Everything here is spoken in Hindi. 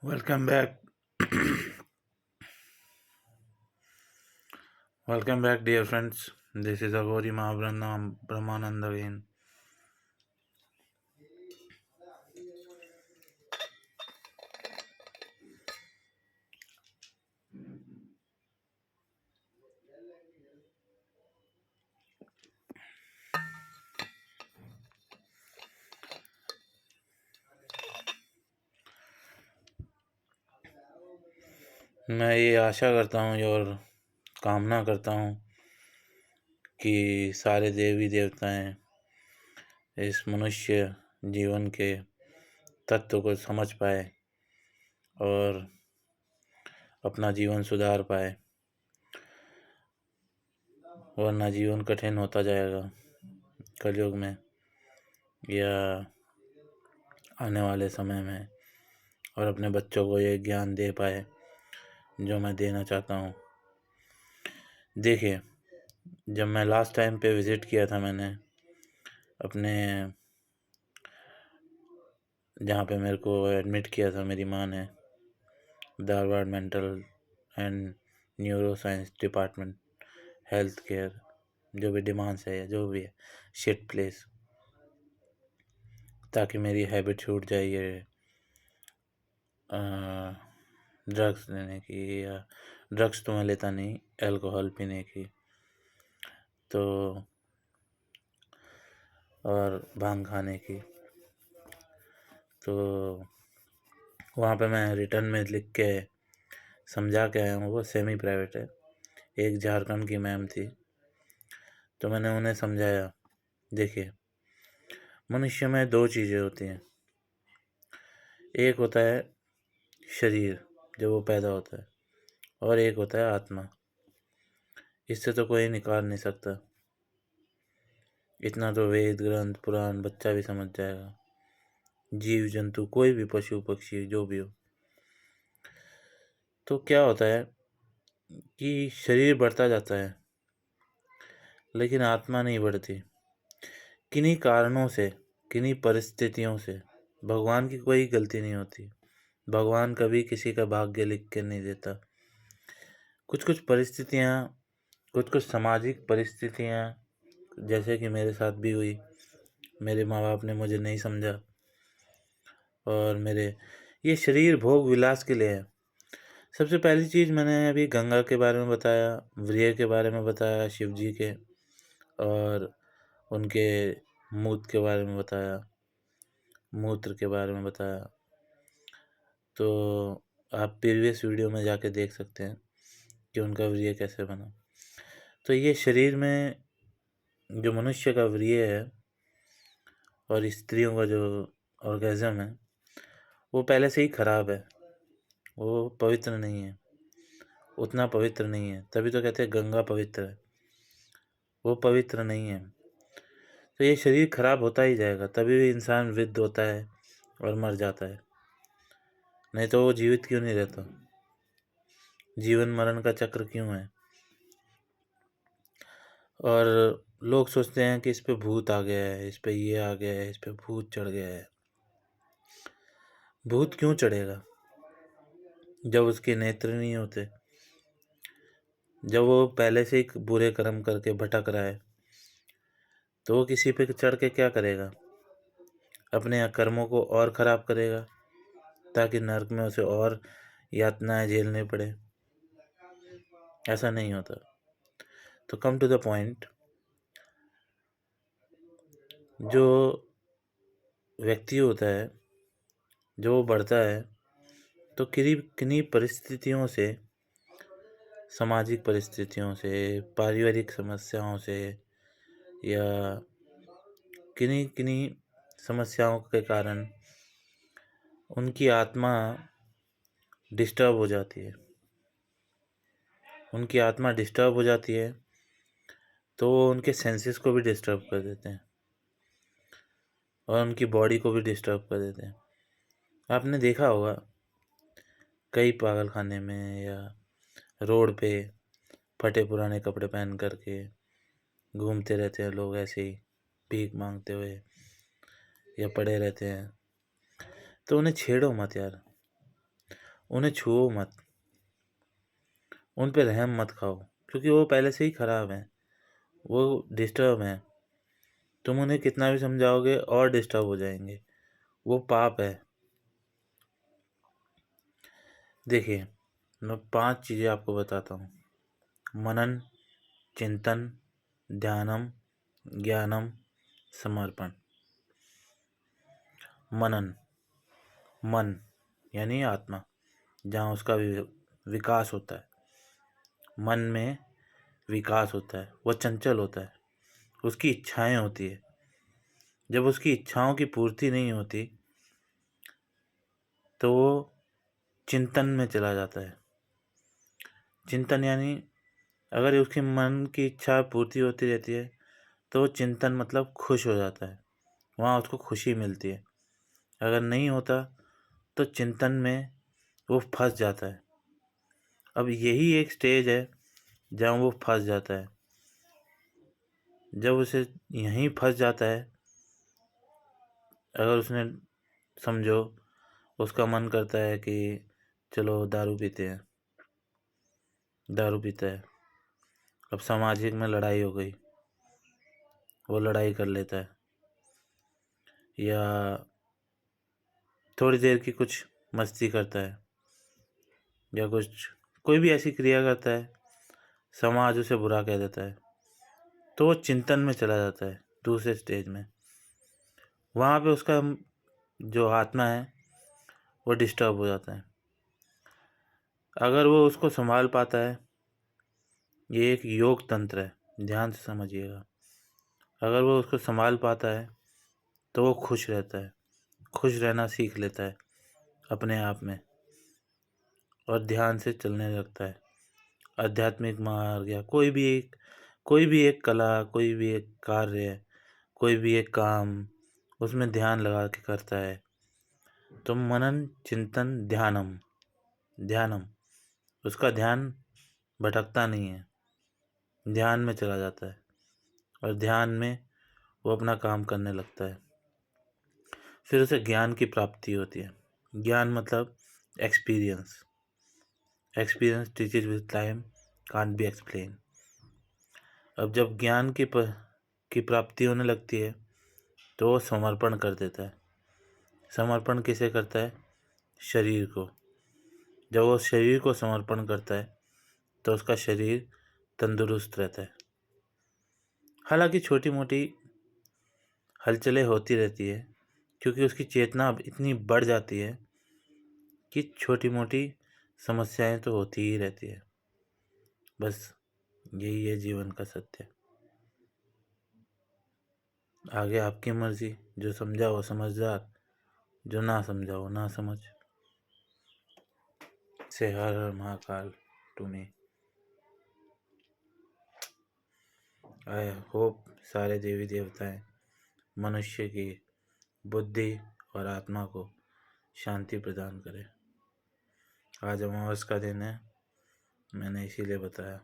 Welcome back. Welcome back, dear friends. This is Agori Mahabrahma Brahmanand again. मैं ये आशा करता हूँ और कामना करता हूँ कि सारे देवी देवताएं इस मनुष्य जीवन के तत्व को समझ पाए और अपना जीवन सुधार पाए, वरना जीवन कठिन होता जाएगा कलयुग में या आने वाले समय में, और अपने बच्चों को ये ज्ञान दे पाए जो मैं देना चाहता हूँ। देखिए, जब मैं लास्ट टाइम पे विज़िट किया था मैंने अपने जहाँ पे मेरे को एडमिट किया था मेरी माँ ने, Dharwad mental and neuro science department, health care जो भी डिमांड्स है या जो भी है, शिट प्लेस, ताकि मेरी हैबिट छूट जाए ये ड्रग्स लेने की, या ड्रग्स तो मैं लेता नहीं, अल्कोहल पीने की, तो और भांग खाने की। तो वहाँ पे मैं रिटर्न में लिख के समझा के आया हूँ। वो सेमी प्राइवेट है, एक झारखंड की मैम थी, तो मैंने उन्हें समझाया, देखिए मनुष्य में दो चीज़ें होती हैं, एक होता है शरीर जब वो पैदा होता है, और एक होता है आत्मा। इससे तो कोई निकाल नहीं सकता, इतना तो वेद ग्रंथ पुराण बच्चा भी समझ जाएगा, जीव जंतु कोई भी पशु पक्षी जो भी हो। तो क्या होता है कि शरीर बढ़ता जाता है लेकिन आत्मा नहीं बढ़ती, किन्हीं कारणों से, किन्हीं परिस्थितियों से। भगवान की कोई गलती नहीं होती, भगवान कभी किसी का भाग्य लिख के नहीं देता। कुछ कुछ परिस्थितियाँ, कुछ कुछ सामाजिक परिस्थितियाँ, जैसे कि मेरे साथ भी हुई, मेरे माँ बाप ने मुझे नहीं समझा, और मेरे ये शरीर भोग विलास के लिए है। सबसे पहली चीज़ मैंने अभी गंगा के बारे में बताया, वीर्य के बारे में बताया, शिव जी के, और उनके मूत्र के बारे में बताया, मूत्र के बारे में बताया। तो आप प्रीवियस वीडियो में जाके देख सकते हैं कि उनका वीर्य कैसे बना। तो ये शरीर में जो मनुष्य का वीर्य है और स्त्रियों का जो ऑर्गेज़म है, वो पहले से ही खराब है, वो पवित्र नहीं है, उतना पवित्र नहीं है। तभी तो कहते हैं गंगा पवित्र है, वो पवित्र नहीं है। तो ये शरीर खराब होता ही जाएगा, तभी भी इंसान वृद्ध होता है और मर जाता है, नहीं तो वो जीवित क्यों नहीं रहता? जीवन मरण का चक्र क्यों है? और लोग सोचते हैं कि इस पे भूत आ गया है, इस पे ये आ गया है, इस पे भूत चढ़ गया है। भूत क्यों चढ़ेगा जब उसके नेत्र नहीं होते? जब वो पहले से ही बुरे कर्म करके भटक रहा है, तो वो किसी पे चढ़ के क्या करेगा? अपने कर्मों को और खराब करेगा, ताकि नरक में उसे और यातनाएं झेलने पड़े। ऐसा नहीं होता। तो कम टू द पॉइंट, जो व्यक्ति होता है, जो वो बढ़ता है, तो किन्हीं किन्हीं परिस्थितियों से, सामाजिक परिस्थितियों से, पारिवारिक समस्याओं से, या किन्हीं किन्हीं समस्याओं के कारण उनकी आत्मा डिस्टर्ब हो जाती है। उनकी आत्मा डिस्टर्ब हो जाती है तो वो उनके सेंसेस को भी डिस्टर्ब कर देते हैं और उनकी बॉडी को भी डिस्टर्ब कर देते हैं। आपने देखा होगा कई पागल खाने में या रोड पे फटे पुराने कपड़े पहन करके घूमते रहते हैं लोग, ऐसे ही भीख मांगते हुए या पड़े रहते हैं। तो उन्हें छेड़ो मत यार, उन्हें छुओ मत, उन पे रहम मत खाओ, क्योंकि वो पहले से ही खराब हैं, वो डिस्टर्ब हैं। तुम उन्हें कितना भी समझाओगे और डिस्टर्ब हो जाएंगे। वो पाप है। देखिए, मैं 5 चीज़ें आपको बताता हूँ। मनन, चिंतन, ध्यानम, ज्ञानम, समर्पण। मनन, मन यानी आत्मा, जहाँ उसका विकास होता है। मन में विकास होता है, वो चंचल होता है, उसकी इच्छाएं होती है। जब उसकी इच्छाओं की पूर्ति नहीं होती तो वो चिंतन में चला जाता है। चिंतन यानी अगर उसके मन की इच्छा पूर्ति होती रहती है तो वो चिंतन मतलब खुश हो जाता है, वहाँ उसको खुशी मिलती है। अगर नहीं होता तो चिंतन में वो फंस जाता है। अब यही एक स्टेज है जहाँ वो फंस जाता है। जब उसे यहीं फंस जाता है, अगर उसने समझो उसका मन करता है कि चलो दारू पीते हैं, दारू पीता है। अब सामाजिक में लड़ाई हो गई, वो लड़ाई कर लेता है, या थोड़ी देर की कुछ मस्ती करता है, या कोई भी ऐसी क्रिया करता है, समाज उसे बुरा कह देता है, तो वो चिंतन में चला जाता है दूसरे स्टेज में। वहाँ पे उसका जो आत्मा है वो डिस्टर्ब हो जाता है। अगर वो उसको संभाल पाता है, ये एक योग तंत्र है, ध्यान से समझिएगा। अगर वो उसको संभाल पाता है तो वो खुश रहता है, खुश रहना सीख लेता है अपने आप में, और ध्यान से चलने लगता है। आध्यात्मिक मार्ग या कोई भी एक कला, कोई भी एक कार्य, कोई भी एक काम उसमें ध्यान लगा के करता है। तो मनन, चिंतन, ध्यानम, ध्यानम, उसका ध्यान भटकता नहीं है, ध्यान में चला जाता है, और ध्यान में वो अपना काम करने लगता है। फिर उसे ज्ञान की प्राप्ति होती है। ज्ञान मतलब experience. Experience teaches with time, can't be explain. अब जब ज्ञान की प्राप्ति होने लगती है तो वो समर्पण कर देता है। समर्पण किसे करता है? शरीर को। जब वो शरीर को समर्पण करता है तो उसका शरीर तंदुरुस्त रहता है। हालांकि छोटी मोटी हलचलें होती रहती है, क्योंकि उसकी चेतना अब इतनी बढ़ जाती है कि छोटी मोटी समस्याएं तो होती ही रहती है। बस यही है जीवन का सत्य। आगे आपकी मर्जी, जो समझा वो समझदार, जो ना समझा वो ना समझ। से Har Har Mahakal to me. I hope सारे देवी देवताएं मनुष्य की बुद्धि और आत्मा को शांति प्रदान करें। आज अमावस का दिन है, मैंने इसीलिए बताया।